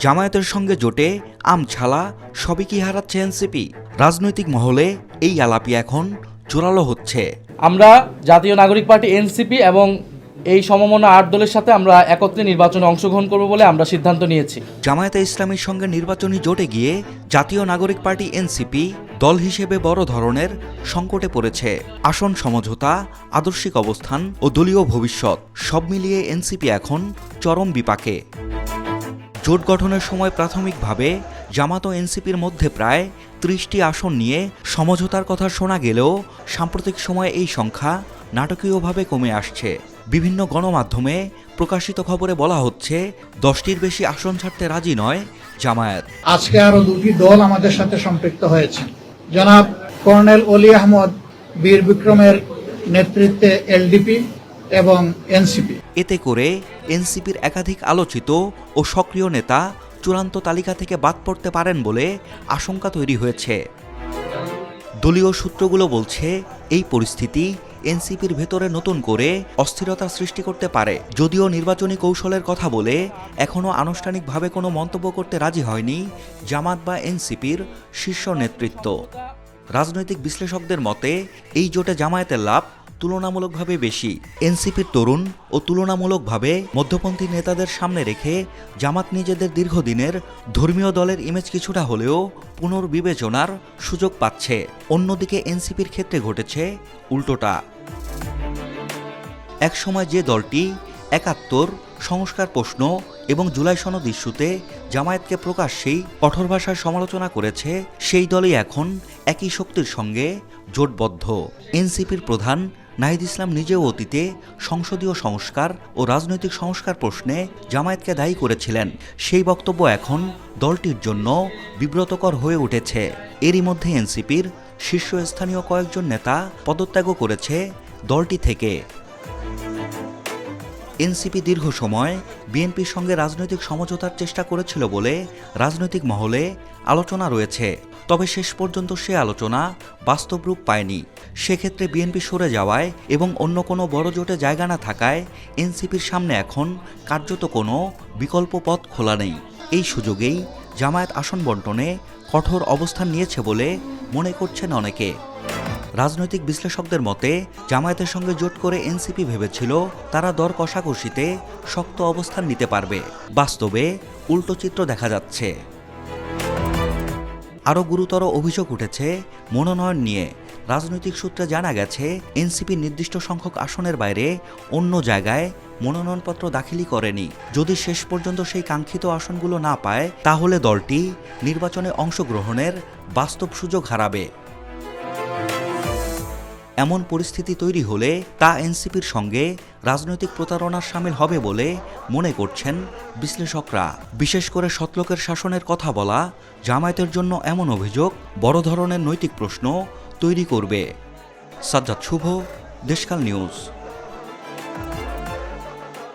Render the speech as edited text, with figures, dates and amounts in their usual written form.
জামায়াতের সঙ্গে জোটে আমছালা সবই কি হারাচ্ছে এনসিপি? রাজনৈতিক মহলে এই আলাপি এখন জোরালো হচ্ছে। আমরা জাতীয় নাগরিক পার্টি এনসিপি এবং এই সমমনা ৮ দলের সাথে আমরা একত্রে নির্বাচনে অংশগ্রহণ করব বলে আমরা সিদ্ধান্ত নিয়েছি। জামায়াতে ইসলামীর সঙ্গে নির্বাচনী জোটে গিয়ে জাতীয় নাগরিক পার্টি এনসিপি দল হিসেবে বড় ধরনের সংকটে পড়েছে। আসন সমঝোতা, আদর্শিক অবস্থান ও দলীয় ভবিষ্যৎ সব মিলিয়ে এনসিপি এখন চরম বিপাকে। জোট গঠনের সময় প্রাথমিকভাবে জামাত ও এনসিপির মধ্যে প্রায় ৩০টি আসন নিয়ে সমঝোতার কথা শোনা গেলেও সাম্প্রতিক সময়ে এই সংখ্যা নাটকীয়ভাবে কমে আসছে। বিভিন্ন গণমাধ্যমে প্রকাশিত খবরে বলা হচ্ছে 10টির বেশি আসন ছাড়তে রাজি নয় জামায়াত। আজকে আরো দুটি দল আমাদের সাথে সম্পৃক্ত হয়েছে। জনাব কর্নেল অলি আহমদ বীর বিক্রমের নেতৃত্বে এলডিপি এবং এনসিপি। এতে করে এনসিপির একাধিক আলোচিত ও সক্রিয় নেতা চূড়ান্ত তালিকা থেকে বাদ পড়তে পারেন বলে আশঙ্কা তৈরি হয়েছে। দলীয় সূত্রগুলো বলছে এই পরিস্থিতি এনসিপির ভেতরে নতুন করে অস্থিরতা সৃষ্টি করতে পারে। যদিও নির্বাচনী কৌশলের কথা বলে এখনও আনুষ্ঠানিকভাবে কোনো মন্তব্য করতে রাজি হয়নি জামাত বা এনসিপির শীর্ষ নেতৃত্ব। রাজনৈতিক বিশ্লেষকদের মতে এই জোটে জামায়াতের লাভ তুলনামূলকভাবে বেশি। এনসিপির তরুণ ও তুলনামূলকভাবে মধ্যপন্থী নেতাদের সামনে রেখে জামাত নিজেদের দীর্ঘদিনের ধর্মীয় দলের ইমেজ কিছুটা হলেও পুনর্বিবেচনার সুযোগ পাচ্ছে। অন্যদিকে এনসিপির ক্ষেত্রে ঘটেছে উল্টোটা। একসময় যে দলটি ৭১, সংস্কার প্রশ্ন এবং জুলাই সনদ ইস্যুতে জামায়াতকে প্রকাশ্যেই কঠোর ভাষায় সমালোচনা করেছে, সেই দলই এখন একই শক্তির সঙ্গে জোটবদ্ধ। এনসিপির প্রধান নাহিদ ইসলাম নিজেও অতীতে সংসদীয় সংস্কার ও রাজনৈতিক সংস্কার প্রশ্নে জামায়াতকে দায়ী করেছিলেন। সেই বক্তব্য এখন দলটির জন্য বিব্রতকর হয়ে উঠেছে। এরই মধ্যে এনসিপির শীর্ষস্থানীয় কয়েকজন নেতা পদত্যাগও করেছে দলটি থেকে। এনসিপি দীর্ঘ সময় বিএনপির সঙ্গে রাজনৈতিক সমঝোতার চেষ্টা করেছিল বলে রাজনৈতিক মহলে আলোচনা রয়েছে। তবে শেষ পর্যন্ত সে আলোচনা বাস্তব রূপ পায়নি। সেক্ষেত্রে বিএনপি সরে যাওয়ায় এবং অন্য কোনো বড় জোটে জায়গা না থাকায় এনসিপির সামনে এখন কার্যত কোনো বিকল্প পথ খোলা নেই। এই সুযোগেই জামায়াত আসন বণ্টনে কঠোর অবস্থান নিয়েছে বলে মনে করছেন অনেকে। রাজনৈতিক বিশ্লেষকদের মতে জামায়াতের সঙ্গে জোট করে এনসিপি ভেবেছিল তারা দর কষাকষিতে শক্ত অবস্থান নিতে পারবে। বাস্তবে উল্টো চিত্র দেখা যাচ্ছে। আরও গুরুতর অভিযোগ উঠেছে মনোনয়ন নিয়ে। রাজনৈতিক সূত্রে জানা গেছে এনসিপি নির্দিষ্ট সংখ্যক আসনের বাইরে অন্য জায়গায় মনোনয়নপত্র দাখিলই করেনি। যদি শেষ পর্যন্ত সেই কাঙ্ক্ষিত আসনগুলো না পায় তাহলে দলটি নির্বাচনে অংশগ্রহণের বাস্তব সুযোগ হারাবে। এমন পরিস্থিতি তৈরি হলে তা এনসিপির সঙ্গে রাজনৈতিক প্রতারণার শামিল হবে বলে মনে করছেন বিশ্লেষকরা। বিশেষ করে সৎলোকের শাসনের কথা বলা জামায়াতের জন্য এমন অভিযোগ বড় ধরনের নৈতিক প্রশ্ন তৈরি করবে। সাজ্জাদ শুভ, দেশকাল নিউজ।